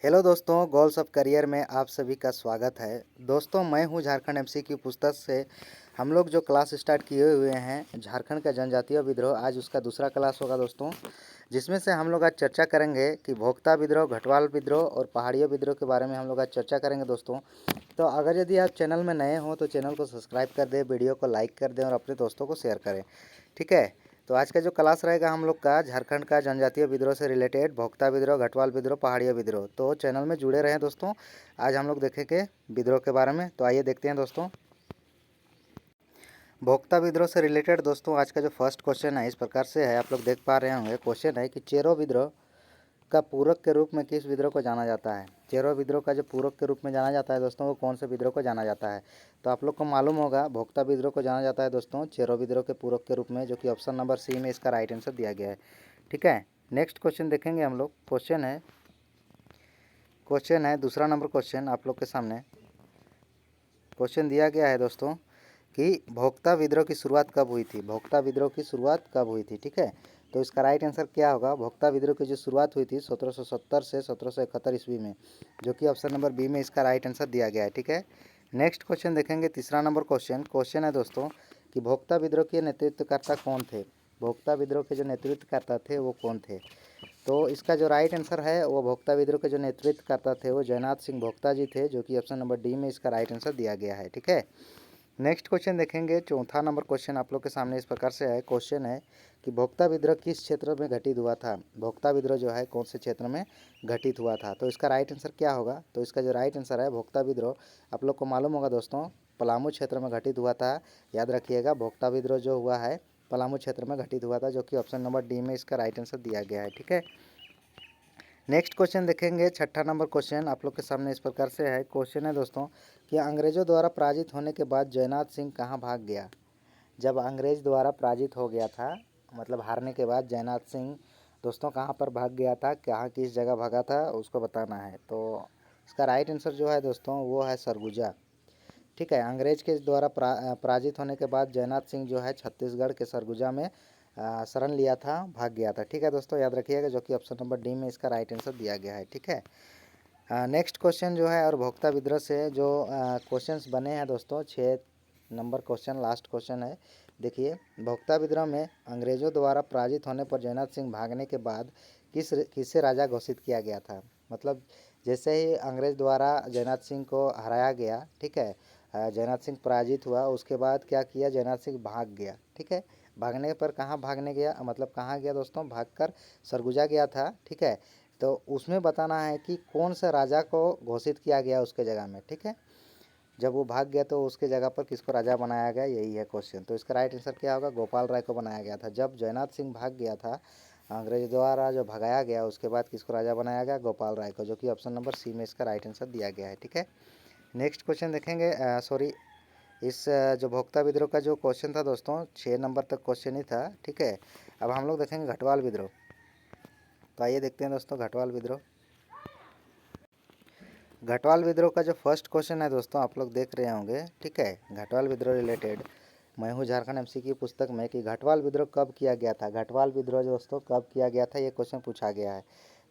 Hello दोस्तों, goals of career में आप सभी का स्वागत है। दोस्तों, मैं हूं झारखंड एमसीक्यू पुस्तक से। हम लोग जो क्लास स्टार्ट किए हुए हैं झारखंड का जनजातीय विद्रोह, आज उसका दूसरा क्लास होगा दोस्तों, जिसमें से हम लोग आज चर्चा करेंगे कि भोक्ता विद्रोह, घटवाल विद्रोह और पहाड़िया विद्रोह के बारे में हम लोग आज चर्चा करेंगे दोस्तों। तो अगर यदि आप चैनल में नए हो तो चैनल को सब्सक्राइब कर दें, वीडियो को लाइक कर दें और अपने दोस्तों को शेयर करें, ठीक है। तो आज का जो क्लास रहेगा हम लोग का झारखंड का जनजातीय विद्रोह से रिलेटेड, भोक्ता विद्रोह, घटवाल विद्रोह, पहाड़िया विद्रोह। तो चैनल में जुड़े रहें दोस्तों। आज हम लोग देखेंगे विद्रोह के बारे में। तो आइए देखते हैं दोस्तों। भोक्ता विद्रोह से रिलेटेड दोस्तों आज का जो फर्स्ट क्वेश्चन है इस प्रकार से है, आप लोग देख पा रहे होंगे। क्वेश्चन है कि चेरो विद्रोह का पूरक के रूप में किस विद्रोह को जाना जाता है। चेरो विद्रोह का जो पूरक के रूप में जाना जाता है दोस्तों, वो कौन से विद्रोह को जाना जाता है। तो आप लोग को मालूम होगा भोक्ता विद्रोह को जाना जाता है दोस्तों चेरो विद्रोह के पूरक के रूप में, जो कि ऑप्शन नंबर सी में इसका राइट आंसर दिया गया है, ठीक है। नेक्स्ट क्वेश्चन देखेंगे हम लोग। क्वेश्चन है दूसरा नंबर क्वेश्चन आप लोग के सामने। क्वेश्चन दिया गया है दोस्तों कि भोक्ता विद्रोह की शुरुआत कब हुई थी। भोक्ता विद्रोह की शुरुआत कब हुई थी, ठीक है। तो इसका राइट आंसर क्या होगा। भोक्ता विद्रोह की जो शुरुआत हुई थी 1770 से 1771 ईस्वी में, जो कि ऑप्शन नंबर बी में इसका राइट आंसर दिया गया है, ठीक है। नेक्स्ट क्वेश्चन देखेंगे, तीसरा नंबर क्वेश्चन है दोस्तों कि भोक्ता विद्रोह के नेतृत्वकर्ता कौन थे। भोक्ता विद्रोह के जो नेतृत्वकर्ता थे वो कौन थे। तो इसका जो राइट आंसर है वो भोक्ता विद्रोह के जो नेतृत्वकर्ता थे वो जयनाथ सिंह भोक्ता जी थे, जो कि ऑप्शन नंबर डी में इसका राइट आंसर दिया गया है, ठीक है। नेक्स्ट क्वेश्चन देखेंगे, चौथा नंबर क्वेश्चन आप लोग के सामने इस प्रकार से है। क्वेश्चन है कि भोक्ता विद्रोह किस क्षेत्र में घटित हुआ था। भोक्ता विद्रोह जो है कौन से क्षेत्र में घटित हुआ था। तो इसका राइट आंसर क्या होगा। तो इसका जो राइट आंसर है भोक्ता विद्रोह, आप लोग को मालूम होगा दोस्तों, पलामू क्षेत्र में घटित हुआ था। याद रखिएगा, भोक्ता विद्रोह जो हुआ है पलामू क्षेत्र में घटित हुआ था, जो कि ऑप्शन नंबर डी में इसका राइट आंसर दिया गया है, ठीक है। नेक्स्ट क्वेश्चन देखेंगे, छठा नंबर क्वेश्चन आप लोग के सामने इस प्रकार से है। क्वेश्चन है दोस्तों कि अंग्रेजों द्वारा पराजित होने के बाद जयनाथ सिंह कहाँ भाग गया। जब अंग्रेज द्वारा पराजित हो गया था, मतलब हारने के बाद जयनाथ सिंह दोस्तों कहाँ पर भाग गया था, कहाँ किस जगह भागा था, उसको बताना है। तो इसका राइट आंसर जो है दोस्तों वो है सरगुजा, ठीक है। अंग्रेज के द्वारा पराजित होने के बाद जयनाथ सिंह जो है छत्तीसगढ़ के सरगुजा में शरण लिया था, भाग गया था, ठीक है दोस्तों। याद रखिएगा, जो कि ऑप्शन नंबर डी में इसका राइट आंसर दिया गया है, ठीक है। नेक्स्ट क्वेश्चन जो है, और भोक्ता विद्रोह से जो क्वेश्चंस बने हैं दोस्तों, 6 नंबर क्वेश्चन लास्ट क्वेश्चन है। देखिए, भोक्ता विद्रोह में अंग्रेजों द्वारा पराजित होने पर जयनाथ सिंह भागने के बाद किसे राजा घोषित किया गया था। मतलब जैसे ही अंग्रेज द्वारा जयनाथ सिंह को हराया गया, ठीक है, जयनाथ सिंह पराजित हुआ, उसके बाद क्या किया, जयनाथ सिंह भाग गया, ठीक है। भागने पर कहाँ भागने गया, मतलब कहाँ गया दोस्तों, भागकर सरगुजा गया था, ठीक है। तो उसमें बताना है कि कौन सा राजा को घोषित किया गया उसके जगह में, ठीक है। जब वो भाग गया तो उसके जगह पर किसको राजा बनाया गया, यही है क्वेश्चन। तो इसका राइट आंसर क्या होगा, गोपाल राय को बनाया गया था। जब जयनाथ सिंह भाग गया था, अंग्रेज द्वारा जो भगाया गया, उसके बाद किसको राजा बनाया गया, गोपाल राय को, जो कि ऑप्शन नंबर सी में इसका राइट आंसर दिया गया है, ठीक है। नेक्स्ट क्वेश्चन देखेंगे, सॉरी, इस जो भोक्ता विद्रोह का जो क्वेश्चन था दोस्तों 6 नंबर तक क्वेश्चन ही था, ठीक है। अब हम लोग देखेंगे घटवाल विद्रोह। तो आइए देखते हैं दोस्तों घटवाल विद्रोह। घटवाल विद्रोह का जो फर्स्ट क्वेश्चन है दोस्तों आप लोग देख रहे होंगे, ठीक है। घटवाल विद्रोह रिलेटेड मैं हूँ झारखंड एमसी की पुस्तक में कि घटवाल विद्रोह कब किया गया था। घटवाल विद्रोह दोस्तों कब किया गया था, ये क्वेश्चन पूछा गया है।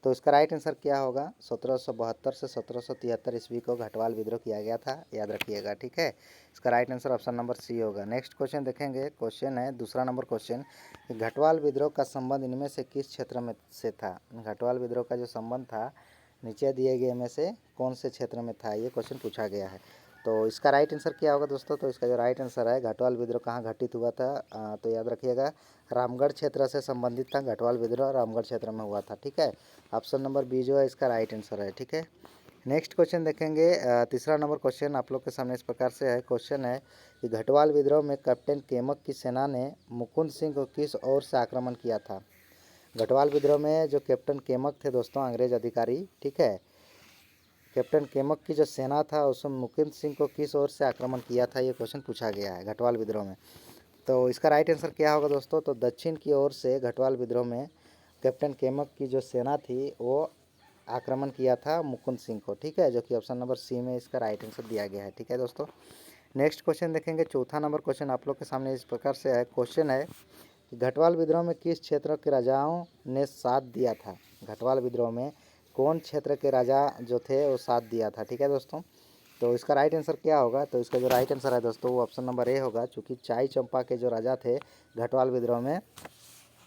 तो इसका राइट आंसर क्या होगा, 1772 से 1773 ईस्वी को घटवाल विद्रोह किया गया था, याद रखिएगा, ठीक है। इसका right answer option number C होगा। नेक्स्ट क्वेश्चन देखेंगे, क्वेश्चन है दूसरा नंबर क्वेश्चन, घटवाल विद्रोह का संबंध इनमें से किस क्षेत्र में से था। घटवाल विद्रोह का जो संबंध था नीचे दिए गए में से कौन से क्षेत्र में था, ये क्वेश्चन पूछा गया है। तो इसका राइट आंसर क्या होगा दोस्तों। तो इसका जो राइट आंसर है, घटवाल विद्रोह कहाँ घटित हुआ था, तो याद रखिएगा रामगढ़ क्षेत्र से संबंधित था। घटवाल विद्रोह रामगढ़ क्षेत्र में हुआ था, ठीक है। ऑप्शन नंबर बी जो है इसका राइट आंसर है, ठीक है। नेक्स्ट क्वेश्चन देखेंगे, तीसरा नंबर क्वेश्चन आप लोग के सामने इस प्रकार से है। क्वेश्चन है कि घटवाल विद्रोह में कैप्टन केमक की सेना ने मुकुंद सिंह को किस ओर से आक्रमण किया था। घटवाल विद्रोह में जो कैप्टन केमक थे दोस्तों, अंग्रेज अधिकारी, ठीक है, कैप्टन केमक की जो सेना था उसमें मुकुंद सिंह को किस ओर से आक्रमण किया था, ये क्वेश्चन पूछा गया है घटवाल विद्रोह में। तो इसका राइट आंसर क्या होगा दोस्तों। तो दक्षिण की ओर से घटवाल विद्रोह में कैप्टन केमक की जो सेना थी वो आक्रमण किया था मुकुंद सिंह को, ठीक है, जो कि ऑप्शन नंबर सी में इसका राइट आंसर दिया गया है, ठीक है दोस्तों। नेक्स्ट क्वेश्चन देखेंगे, चौथा नंबर क्वेश्चन आप लोग के सामने इस प्रकार से है। क्वेश्चन है कि घटवाल विद्रोह में किस क्षेत्र के राजाओं ने साथ दिया था। घटवाल विद्रोह में कौन क्षेत्र के राजा जो थे वो साथ दिया था। ठीक है दोस्तों, तो इसका राइट आंसर क्या होगा, तो इसका जो राइट आंसर है दोस्तों वो ऑप्शन नंबर ए होगा, चूँकि चाई चंपा के जो राजा थे घटवाल विद्रोह में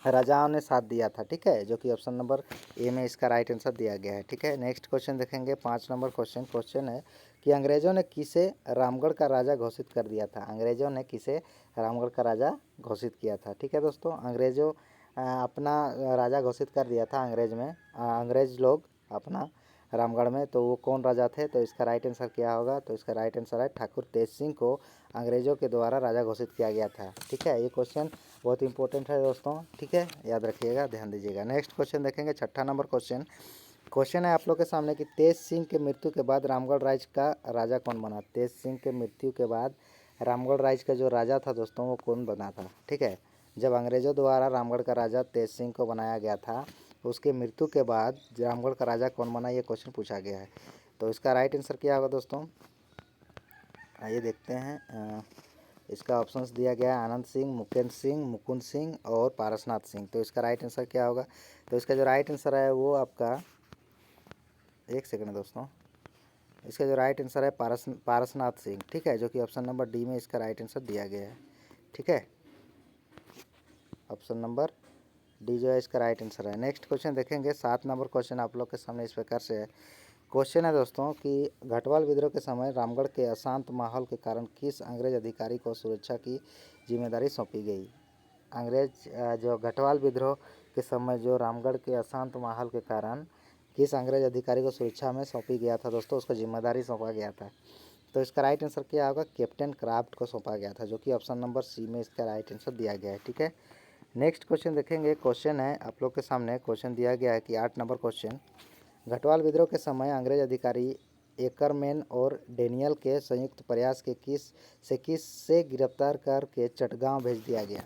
राजाओं ने साथ दिया था। ठीक है, जो कि ऑप्शन नंबर ए में इसका राइट आंसर दिया गया है। ठीक है, नेक्स्ट क्वेश्चन देखेंगे 5 नंबर क्वेश्चन है कि अंग्रेजों ने किसे रामगढ़ का राजा घोषित कर दिया था। अंग्रेजों ने किसे रामगढ़ का राजा घोषित किया था। ठीक है दोस्तों, अंग्रेजों अपना राजा घोषित कर दिया था अंग्रेज लोग अपना रामगढ़ में। तो वो कौन राजा थे, तो इसका राइट आंसर क्या होगा, तो इसका राइट आंसर है ठाकुर तेज सिंह को अंग्रेजों के द्वारा राजा घोषित किया गया था। ठीक है, ये क्वेश्चन बहुत इंपॉर्टेंट है दोस्तों। ठीक है, याद रखिएगा, ध्यान दीजिएगा। नेक्स्ट क्वेश्चन देखेंगे 6 नंबर क्वेश्चन है आप लोग के सामने कि तेज सिंह के मृत्यु के बाद रामगढ़ राज्य का राजा कौन बना। तेज सिंह के मृत्यु के बाद रामगढ़ राज्य का जो राजा था दोस्तों वो कौन बना था। ठीक है, जब अंग्रेजों द्वारा रामगढ़ का राजा तेज सिंह को बनाया गया था, उसके मृत्यु के बाद रामगढ़ का राजा कौन बना, ये क्वेश्चन पूछा गया है। तो इसका राइट आंसर क्या होगा दोस्तों, आइए देखते हैं। इसका ऑप्शंस दिया गया है आनंद सिंह, मुकेंद्र सिंह, मुकुंद सिंह और पारसनाथ सिंह। तो इसका राइट आंसर क्या होगा, तो इसका जो राइट आंसर है वो आपका, एक सेकंड दोस्तों, इसका जो राइट आंसर है पारसनाथ सिंह। ठीक है, जो कि ऑप्शन नंबर डी में इसका राइट आंसर दिया गया है। ठीक है, ऑप्शन नंबर डी जो है इसका राइट आंसर है। नेक्स्ट क्वेश्चन देखेंगे 7 नंबर क्वेश्चन आप लोग के सामने इस प्रकार से है। क्वेश्चन है दोस्तों कि घटवाल विद्रोह के समय रामगढ़ के अशांत माहौल के कारण किस अंग्रेज अधिकारी को सुरक्षा की जिम्मेदारी सौंपी गई। जो घटवाल विद्रोह के समय जो रामगढ़ के अशांत माहौल के कारण किस अंग्रेज अधिकारी को सुरक्षा में सौंपी गया था दोस्तों, उसको जिम्मेदारी सौंपा गया था। तो इसका राइट आंसर क्या होगा, कैप्टन क्राफ्ट को सौंपा गया था, जो कि ऑप्शन नंबर सी में इसका राइट आंसर दिया गया है। ठीक है, नेक्स्ट क्वेश्चन देखेंगे। क्वेश्चन है आप लोग के सामने, क्वेश्चन दिया गया है कि 8 नंबर क्वेश्चन, घटवाल विद्रोह के समय अंग्रेज अधिकारी एकरमैन और डेनियल के संयुक्त प्रयास के किस से गिरफ्तार करके चटगांव भेज दिया गया।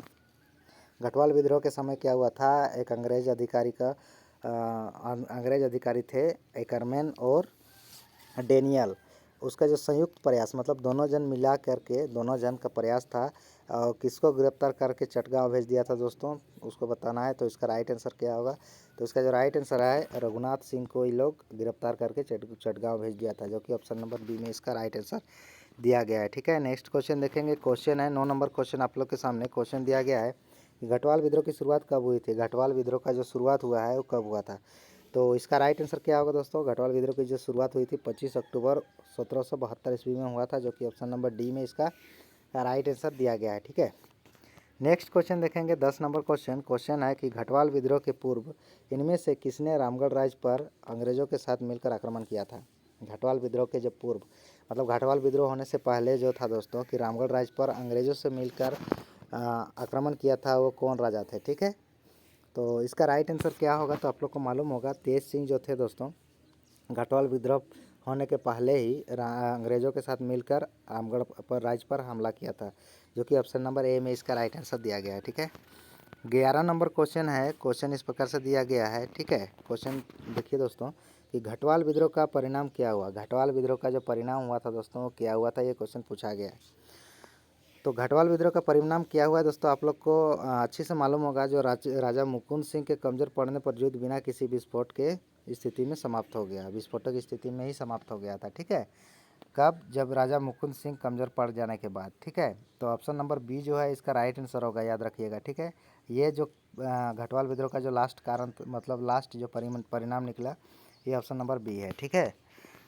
घटवाल विद्रोह के समय क्या हुआ था, एक अंग्रेज अधिकारी थे एकरमैन और डेनियल, उसका जो संयुक्त प्रयास मतलब दोनों जन मिला करके दोनों जन का प्रयास था और किसको गिरफ्तार करके चटगांव भेज दिया था दोस्तों, उसको बताना है। तो इसका राइट आंसर क्या होगा, तो इसका जो राइट आंसर है रघुनाथ सिंह को ये लोग गिरफ्तार करके चटगांव भेज दिया था, जो कि ऑप्शन नंबर बी में इसका राइट आंसर दिया गया है। ठीक है, नेक्स्ट क्वेश्चन देखेंगे। क्वेश्चन है 9 नंबर क्वेश्चन आप लोग के सामने, क्वेश्चन दिया गया है कि घटवाल विद्रोह की शुरुआत कब हुई थी। घटवाल विद्रोह का जो शुरुआत हुआ है वो कब हुआ था। तो इसका राइट आंसर क्या होगा दोस्तों, घटवाल विद्रोह की जो शुरुआत हुई थी 25 अक्टूबर 1772 ईस्वी में हुआ था, जो कि ऑप्शन नंबर डी में इसका राइट आंसर दिया गया है। ठीक है, नेक्स्ट क्वेश्चन देखेंगे 10 नंबर क्वेश्चन है कि घटवाल विद्रोह के पूर्व इनमें से किसने रामगढ़ राज्य पर अंग्रेजों के साथ मिलकर आक्रमण किया था। घटवाल विद्रोह के जो पूर्व मतलब घटवाल विद्रोह होने से पहले जो था दोस्तों कि रामगढ़ राज्य पर अंग्रेजों से मिलकर आक्रमण किया था, वो कौन राजा थे। ठीक है, तो इसका राइट आंसर क्या होगा, तो आप लोग को मालूम होगा तेज सिंह जो थे दोस्तों, घटवाल विद्रोह होने के पहले ही अंग्रेज़ों के साथ मिलकर रामगढ़ पर राज्य पर हमला किया था, जो कि ऑप्शन नंबर ए में इसका राइट आंसर दिया गया है। ठीक है, 11 नंबर क्वेश्चन है। क्वेश्चन इस प्रकार से दिया गया है। ठीक है, क्वेश्चन देखिए दोस्तों कि घटवाल विद्रोह का परिणाम क्या हुआ। घटवाल विद्रोह का जो परिणाम हुआ था दोस्तों क्या हुआ था, ये क्वेश्चन पूछा गया है। तो घटवाल विद्रोह का परिणाम क्या हुआ है दोस्तों, आप लोग को अच्छे से मालूम होगा। जो राजा मुकुंद सिंह के कमजोर पड़ने पर युद्ध बिना किसी विस्फोट के स्थिति में समाप्त हो गया, विस्फोटक स्थिति में ही समाप्त हो गया था। ठीक है, कब, जब राजा मुकुंद सिंह कमजोर पड़ जाने के बाद। ठीक है, तो ऑप्शन नंबर बी जो है इसका राइट आंसर होगा, याद रखिएगा। ठीक है, ये जो घटवाल विद्रोह का जो लास्ट कारण मतलब लास्ट जो परिणाम निकला, ये ऑप्शन नंबर बी है। ठीक है,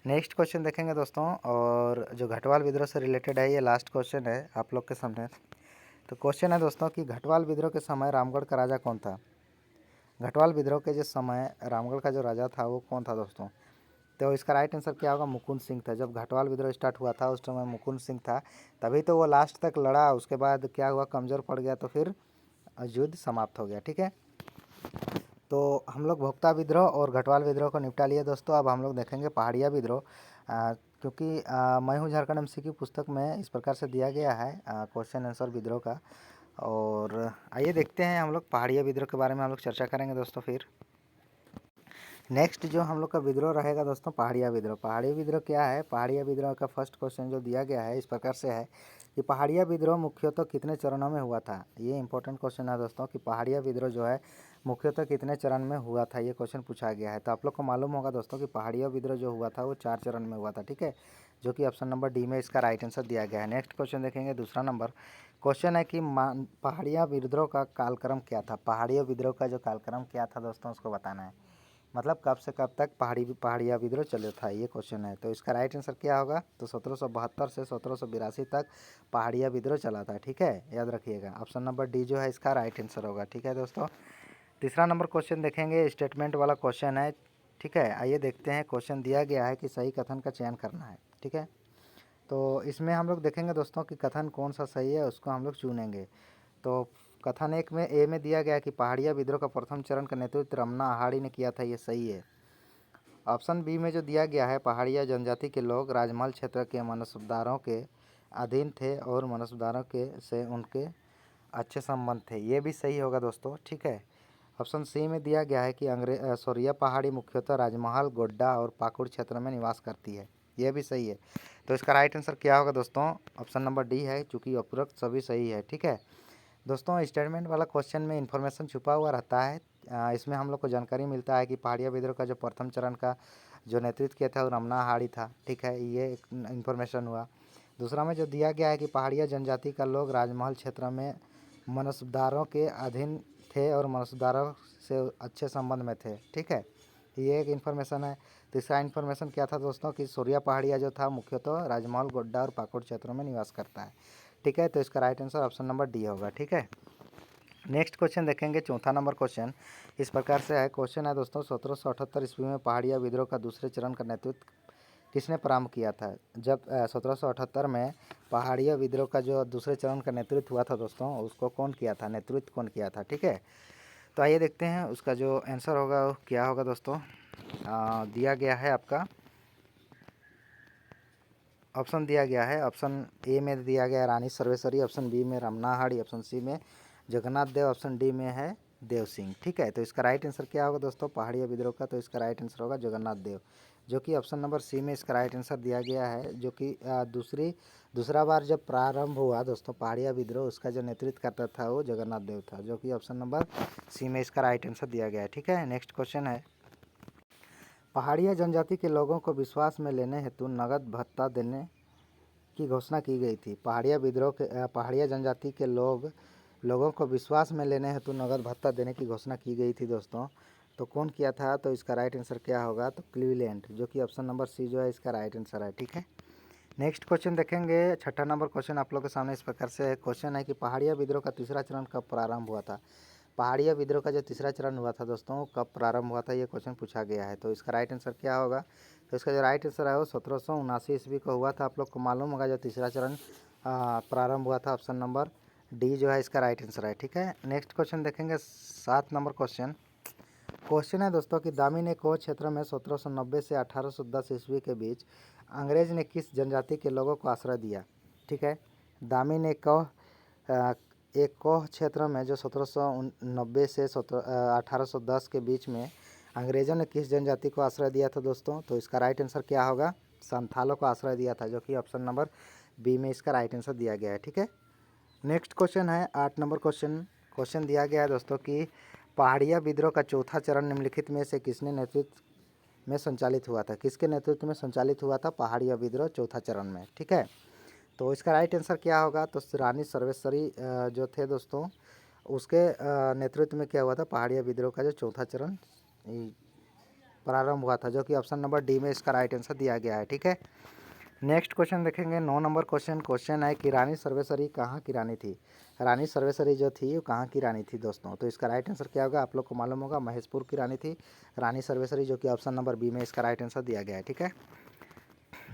नेक्स्ट क्वेश्चन देखेंगे दोस्तों, और जो घटवाल विद्रोह से रिलेटेड है, ये लास्ट क्वेश्चन है आप लोग के सामने। तो क्वेश्चन है दोस्तों कि घटवाल विद्रोह के समय रामगढ़ का राजा कौन था। घटवाल विद्रोह के जो समय रामगढ़ का जो राजा था वो कौन था दोस्तों, तो इसका राइट आंसर क्या होगा, मुकुंद सिंह था। जब घटवाल विद्रोह स्टार्ट हुआ था उस समय मुकुंद सिंह था, तभी तो वो लास्ट तक लड़ा। उसके बाद क्या हुआ, कमज़ोर पड़ गया तो फिर युद्ध समाप्त हो गया। ठीक है, तो हम लोग भोक्ता विद्रोह और घटवाल विद्रोह को निपटा लिए दोस्तों। अब हम लोग देखेंगे पहाड़िया विद्रोह, क्योंकि मैं हूँ झारखंड एमसीक्यू पुस्तक में इस प्रकार से दिया गया है क्वेश्चन आंसर विद्रोह का। और आइए देखते हैं हम लोग पहाड़िया विद्रोह के बारे में हम लोग चर्चा करेंगे दोस्तों। फिर नेक्स्ट जो हम लोग का विद्रोह रहेगा दोस्तों पहाड़िया विद्रोह। पहाड़िया विद्रोह क्या है? पहाड़िया विद्रोह का फर्स्ट क्वेश्चन जो दिया गया है इस प्रकार से है कि पहाड़िया विद्रोह मुख्यतः कितने चरणों में हुआ था। ये इंपॉर्टेंट क्वेश्चन है दोस्तों कि पहाड़िया विद्रोह जो है मुख्यतः कितने चरण में हुआ था, ये क्वेश्चन पूछा गया है। तो आप लोग को मालूम होगा दोस्तों कि पहाड़िया विद्रोह जो हुआ था वो 4 चरण में हुआ था, ठीक है, जो कि ऑप्शन नंबर डी में इसका राइट आंसर दिया गया है। नेक्स्ट क्वेश्चन देखेंगे, दूसरा नंबर क्वेश्चन है कि पहाड़िया विद्रोह का कालक्रम क्या था। पहाड़िया विद्रोह का जो कालक्रम क्या था दोस्तों उसको बताना है, मतलब कब से कब तक पहाड़िया विद्रोह चले था, ये क्वेश्चन है। तो इसका राइट आंसर क्या होगा? तो 1772 से 1782 तक पहाड़िया विद्रोह चला था, ठीक है, याद रखिएगा। ऑप्शन नंबर डी जो है इसका राइट आंसर होगा, ठीक है दोस्तों। तीसरा नंबर क्वेश्चन देखेंगे, स्टेटमेंट वाला क्वेश्चन है, ठीक है। आइए देखते हैं, क्वेश्चन दिया गया है कि सही कथन का चयन करना है, ठीक है। तो इसमें हम लोग देखेंगे दोस्तों कि कथन कौन सा सही है उसको हम लोग चुनेंगे। तो कथन एक में ए में दिया गया कि पहाड़िया विद्रोह का प्रथम चरण का नेतृत्व रमना आहाड़ी ने किया था, ये सही है। ऑप्शन बी में जो दिया गया है पहाड़िया जनजाति के लोग राजमहल क्षेत्र के मनसबदारों के अधीन थे और मनसबदारों के से उनके अच्छे संबंध थे, ये भी सही होगा दोस्तों, ठीक है। ऑप्शन सी में दिया गया है कि सोरिया पहाड़ी मुख्यतः राजमहल, गोड्डा और पाकुड़ क्षेत्र में निवास करती है, यह भी सही है। तो इसका राइट आंसर क्या होगा दोस्तों? ऑप्शन नंबर डी है, चूँकि उपरोक्त सभी सही है, ठीक है दोस्तों। स्टेटमेंट वाला क्वेश्चन में इन्फॉर्मेशन छुपा हुआ रहता है। इसमें हम लोग को जानकारी मिलता है कि पहाड़िया विद्रोह का जो प्रथम चरण का जो नेतृत्व किया था वो रमना हाड़ी था, ठीक है, ये इन्फॉर्मेशन हुआ। दूसरा में जो दिया गया है कि पहाड़िया जनजाति का लोग राजमहल क्षेत्र में मनसबदारों के अधीन थे और मनसबदारों से अच्छे संबंध में थे, ठीक है, ये एक इन्फॉर्मेशन है। तीसरा इन्फॉर्मेशन क्या था दोस्तों कि सूर्या पहाड़िया जो था मुख्यतः राजमहल, गोड्डा और पाकुड़ क्षेत्रों में निवास करता है, ठीक है। तो इसका right answer option number D होगा, ठीक है। नेक्स्ट क्वेश्चन देखेंगे, चौथा नंबर क्वेश्चन इस प्रकार से है। क्वेश्चन है दोस्तों 1778 ईस्वी में पहाड़िया विद्रोह का दूसरे चरण का नेतृत्व किसने प्रारंभ किया था। जब 1778 में पहाड़िया विद्रोह का जो दूसरे चरण का नेतृत्व हुआ था दोस्तों, उसको कौन किया था, नेतृत्व कौन किया था, ठीक है। तो आइए देखते हैं उसका जो आंसर होगा वो क्या होगा दोस्तों। दिया गया है आपका ऑप्शन दिया गया है, ऑप्शन ए में दिया गया है रानी सर्वेश्वरी, ऑप्शन बी में रमनाहाड़ी, ऑप्शन सी में जगन्नाथ देव, ऑप्शन डी में है देव सिंह, ठीक है। तो इसका राइट आंसर क्या होगा दोस्तों पहाड़िया विद्रोह का? तो इसका राइट आंसर होगा जगन्नाथ देव, जो कि ऑप्शन नंबर सी में इसका राइट आंसर दिया गया है। जो कि दूसरा बार जब प्रारंभ हुआ दोस्तों पहाड़िया विद्रोह, उसका जो नेतृत्व करता था वो जगन्नाथ देव था, जो कि ऑप्शन नंबर सी में इसका राइट आंसर दिया गया है, ठीक है। नेक्स्ट क्वेश्चन है, पहाड़िया जनजाति के लोगों को विश्वास में लेने हेतु नगद भत्ता देने की घोषणा की गई थी। पहाड़िया जनजाति के लोगों को विश्वास में लेने हेतु नगद भत्ता देने की घोषणा की गई थी दोस्तों। तो कौन किया था? तो इसका राइट आंसर क्या होगा? तो क्लीवलैंड, जो कि ऑप्शन नंबर सी जो है इसका राइट आंसर है, ठीक है। नेक्स्ट क्वेश्चन देखेंगे, छठा नंबर क्वेश्चन आप लोग के सामने इस प्रकार से क्वेश्चन है कि पहाड़िया विद्रोह का तीसरा चरण कब प्रारंभ हुआ था। पहाड़िया विद्रोह का जो तीसरा चरण हुआ था दोस्तों कब प्रारंभ हुआ था, ये क्वेश्चन पूछा गया है। तो इसका राइट आंसर क्या होगा? तो इसका जो राइट आंसर है वो 1779 ईस्वी को हुआ था। आप लोग को मालूम होगा जो तीसरा चरण प्रारंभ हुआ था, ऑप्शन नंबर डी जो है इसका राइट आंसर है, ठीक है। नेक्स्ट क्वेश्चन देखेंगे, 7 नंबर क्वेश्चन है दोस्तों कि दामिनेकोह क्षेत्र में 1790 से 1810 ईस्वी के बीच अंग्रेज ने किस जनजाति के लोगों को आश्रय दिया, ठीक है। दामिनेकोह एक कोह क्षेत्र में जो 1790 से 1810 के बीच में अंग्रेज़ों ने किस जनजाति को आश्रय दिया था दोस्तों? तो इसका राइट आंसर क्या होगा? संथालों को आश्रय दिया था, जो कि ऑप्शन नंबर बी में इसका राइट आंसर दिया गया है, ठीक है। नेक्स्ट क्वेश्चन है 8 नंबर क्वेश्चन दिया गया है दोस्तों कि पहाड़िया विद्रोह का चौथा चरण निम्नलिखित में से किसने नेतृत्व में संचालित हुआ था। किसके नेतृत्व में संचालित हुआ था पहाड़िया विद्रोह चौथा चरण में, ठीक है। तो इसका राइट आंसर क्या होगा? तो रानी सर्वेश्वरी जो थे दोस्तों उसके नेतृत्व में क्या हुआ था पहाड़िया विद्रोह का जो चौथा चरण प्रारंभ हुआ था, जो कि ऑप्शन नंबर डी में इसका राइट आंसर दिया गया है, ठीक है। नेक्स्ट क्वेश्चन देखेंगे, 9 नंबर क्वेश्चन है कि रानी सर्वेश्वरी कहाँ की रानी थी। रानी सर्वेश्वरी जो थी वो कहाँ की रानी थी दोस्तों? तो इसका राइट आंसर क्या होगा? आप लोग को मालूम होगा महेशपुर की रानी थी रानी सर्वेश्वरी, जो कि ऑप्शन नंबर बी में इसका राइट आंसर दिया गया है, ठीक है।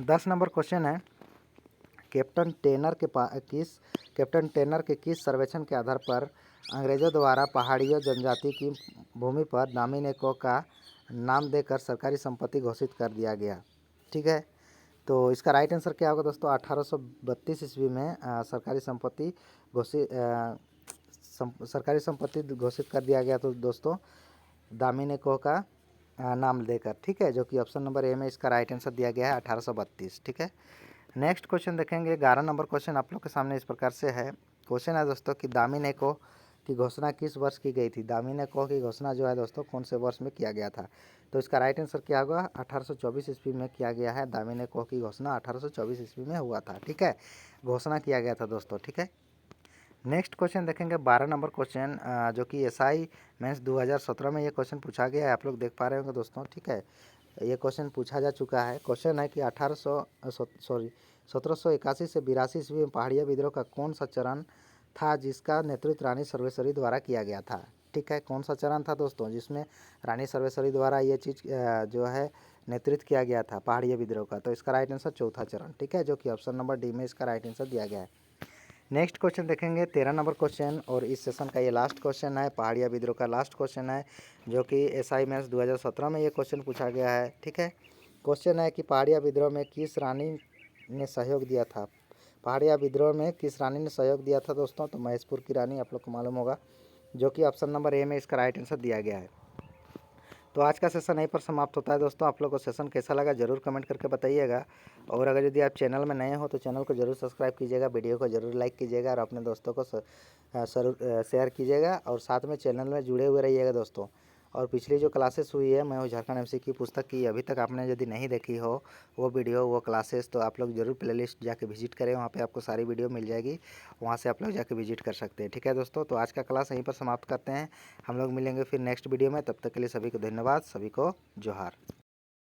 10 नंबर क्वेश्चन है, कैप्टन टेनर के किस सर्वेक्षण के आधार पर अंग्रेज़ों द्वारा पहाड़ियों जनजाति की भूमि पर दामिनेको का नाम देकर सरकारी संपत्ति घोषित कर दिया गया, ठीक है। तो इसका राइट आंसर क्या होगा दोस्तों? 1832 ईस्वी में सरकारी संपत्ति घोषित कर दिया गया। तो दोस्तों दामिनेको का नाम देकर, ठीक है, जो कि ऑप्शन नंबर ए में इसका राइट आंसर दिया गया है 1832, ठीक है। नेक्स्ट क्वेश्चन देखेंगे, 11 नंबर क्वेश्चन आप लोग के सामने इस प्रकार से है। क्वेश्चन है दोस्तों कि दामिनेको की घोषणा किस वर्ष की गई थी। दामिनेको की घोषणा जो है दोस्तों कौन से वर्ष में किया गया था। तो इसका राइट आंसर क्या होगा, 1824 ईस्वी में किया गया है। दामिनेको की घोषणा 1824 ईस्वी में हुआ था, ठीक है, घोषणा किया गया था दोस्तों, ठीक है। नेक्स्ट क्वेश्चन देखेंगे 12 नंबर क्वेश्चन, जो कि एसआई मेंस 2017 में ये क्वेश्चन पूछा गया है, आप लोग देख पा रहे होंगे दोस्तों, ठीक है। ये क्वेश्चन पूछा जा चुका है। क्वेश्चन है कि 1781 से 82 ईस्वी में पहाड़िया विद्रोह का कौन सा चरण था जिसका नेतृत्व रानी सर्वेश्वरी द्वारा किया गया था, ठीक है। कौन सा चरण था दोस्तों जिसमें रानी सर्वेश्वरी द्वारा ये चीज़ जो है नेतृत्व किया गया था पहाड़िया विद्रोह का। तो इसका राइट आंसर चौथा चरण, ठीक है, जो कि ऑप्शन नंबर डी में इसका राइट आंसर दिया गया है। नेक्स्ट क्वेश्चन देखेंगे 13 नंबर क्वेश्चन, और इस सेशन का ये लास्ट क्वेश्चन है, पहाड़िया विद्रोह का लास्ट क्वेश्चन है, जो कि एसआई मेंस 2017 में ये क्वेश्चन पूछा गया है, ठीक है। क्वेश्चन है कि पहाड़िया विद्रोह में किस रानी ने सहयोग दिया था। पहाड़िया विद्रोह में किस रानी ने सहयोग दिया था दोस्तों, तो महेशपुर की रानी, आप लोग को मालूम होगा, जो कि ऑप्शन नंबर ए में इसका राइट आंसर दिया गया है। तो आज का सेशन यहीं पर समाप्त होता है दोस्तों। आप लोग को सेशन कैसा लगा जरूर कमेंट करके बताइएगा, और अगर यदि आप चैनल में नए हो तो चैनल को जरूर सब्सक्राइब कीजिएगा, वीडियो को जरूर लाइक कीजिएगा, और अपने दोस्तों को शेयर कीजिएगा, और साथ में चैनल में जुड़े हुए रहिएगा दोस्तों। और पिछली जो क्लासेस हुई है मैं वो झारखंड एमसीक्यू पुस्तक की, अभी तक आपने यदि नहीं देखी हो वो वीडियो वो क्लासेस, तो आप लोग जरूर प्लेलिस्ट जाके विजिट करें, वहाँ पे आपको सारी वीडियो मिल जाएगी, वहाँ से आप लोग जाके विजिट कर सकते हैं, ठीक है दोस्तों। तो आज का क्लास यहीं पर समाप्त करते हैं, हम लोग मिलेंगे फिर नेक्स्ट वीडियो में, तब तक के लिए सभी को धन्यवाद, सभी को जोहार।